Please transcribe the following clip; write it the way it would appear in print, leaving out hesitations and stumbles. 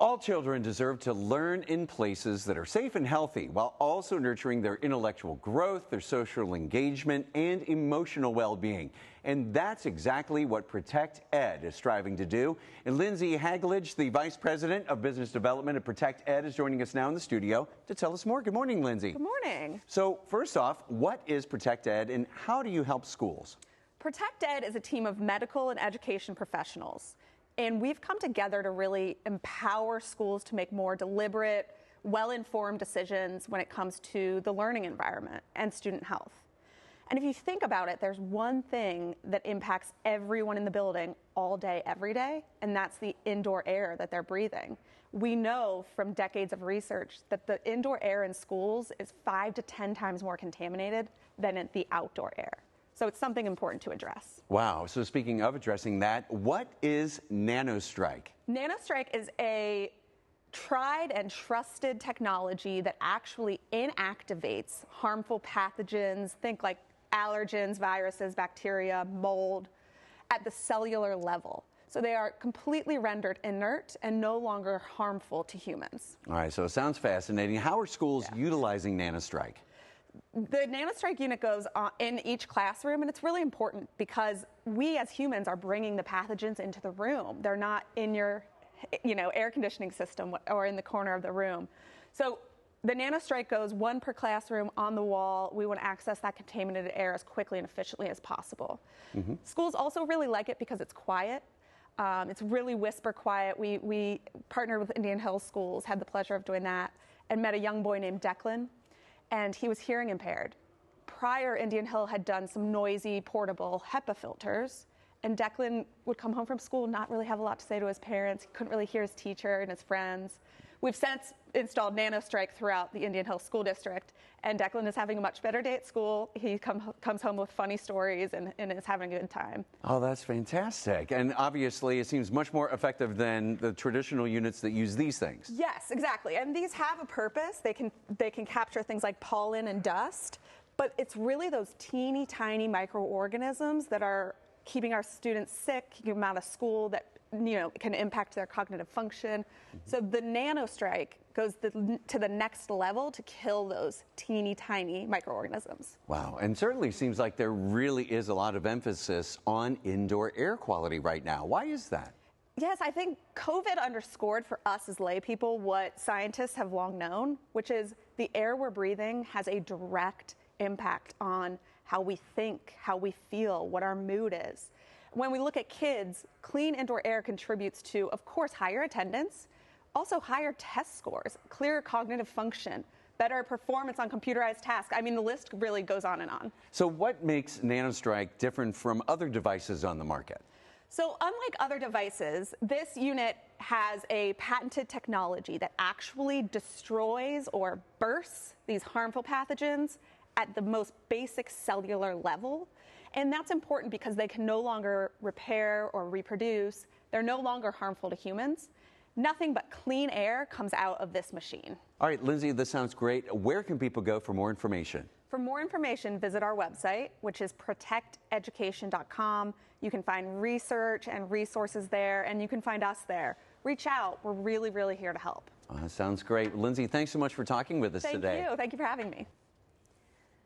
All children deserve to learn in places that are safe and healthy while also nurturing their intellectual growth, their social engagement, and emotional well-being. And that's exactly what Protect Ed is striving to do. And Lindsay Hagledge, the Vice President of Business Development at Protect Ed, is joining us now in the studio to tell us more. Good morning, Lindsay. Good morning. So first off, what is Protect Ed and how do you help schools? Protect Ed is a team of medical and education professionals. And we've come together to really empower schools to make more deliberate, well-informed decisions when it comes to the learning environment and student health. And if you think about it, there's one thing that impacts everyone in the building all day, every day, and that's the indoor air that they're breathing. We know from decades of research that the indoor air in schools is 5 to 10 times more contaminated than the outdoor air. So it's something important to address. Wow. So speaking of addressing that, what is Nanostrike? Nanostrike is a tried and trusted technology that actually inactivates harmful pathogens, think like allergens, viruses, bacteria, mold, at the cellular level. So they are completely rendered inert and no longer harmful to humans. All right, so it sounds fascinating. How are schools utilizing Nanostrike? The Nanostrike unit goes in each classroom, and it's really important because we as humans are bringing the pathogens into the room. They're not in your, air conditioning system or in the corner of the room. So the Nanostrike goes one per classroom on the wall. We want to access that contaminated air as quickly and efficiently as possible. Schools also really like it because it's quiet. It's really whisper quiet. We partnered with Indian Hill Schools, had the pleasure of doing that, and met a young boy named Declan. And he was hearing impaired. Prior, Indian Hill had done some noisy, portable HEPA filters, and Declan would come home from school and not really have a lot to say to his parents. He couldn't really hear his teacher and his friends. We've since installed Nanostrike throughout the Indian Hill School District, and Declan is having a much better day at school. He comes home with funny stories and is having a good time. Oh, that's fantastic. And obviously, it seems much more effective than the traditional units that use these things. Yes, exactly. And these have a purpose. They can capture things like pollen and dust, but it's really those teeny tiny microorganisms that are keeping our students sick, keeping them out of school, that can impact their cognitive function. So the Nanostrike goes to the next level to kill those teeny tiny microorganisms. Wow, and certainly seems like there really is a lot of emphasis on indoor air quality right now. Why is that? Yes, I think COVID underscored for us as lay people what scientists have long known, which is the air we're breathing has a direct impact on how we think, how we feel, what our mood is. When we look at kids, clean indoor air contributes to, of course, higher attendance, also higher test scores, clearer cognitive function, better performance on computerized tasks. I mean, the list really goes on and on. So what makes Nanostrike different from other devices on the market? So unlike other devices, this unit has a patented technology that actually destroys or bursts these harmful pathogens at the most basic cellular level. And that's important because they can no longer repair or reproduce. They're no longer harmful to humans. Nothing but clean air comes out of this machine. All right, Lindsay, this sounds great. Where can people go for more information? For more information, visit our website, which is protecteducation.com. You can find research and resources there, and you can find us there. Reach out. We're really, really here to help. Sounds great. Lindsay, thanks so much for talking with us today. Thank you. Thank you for having me.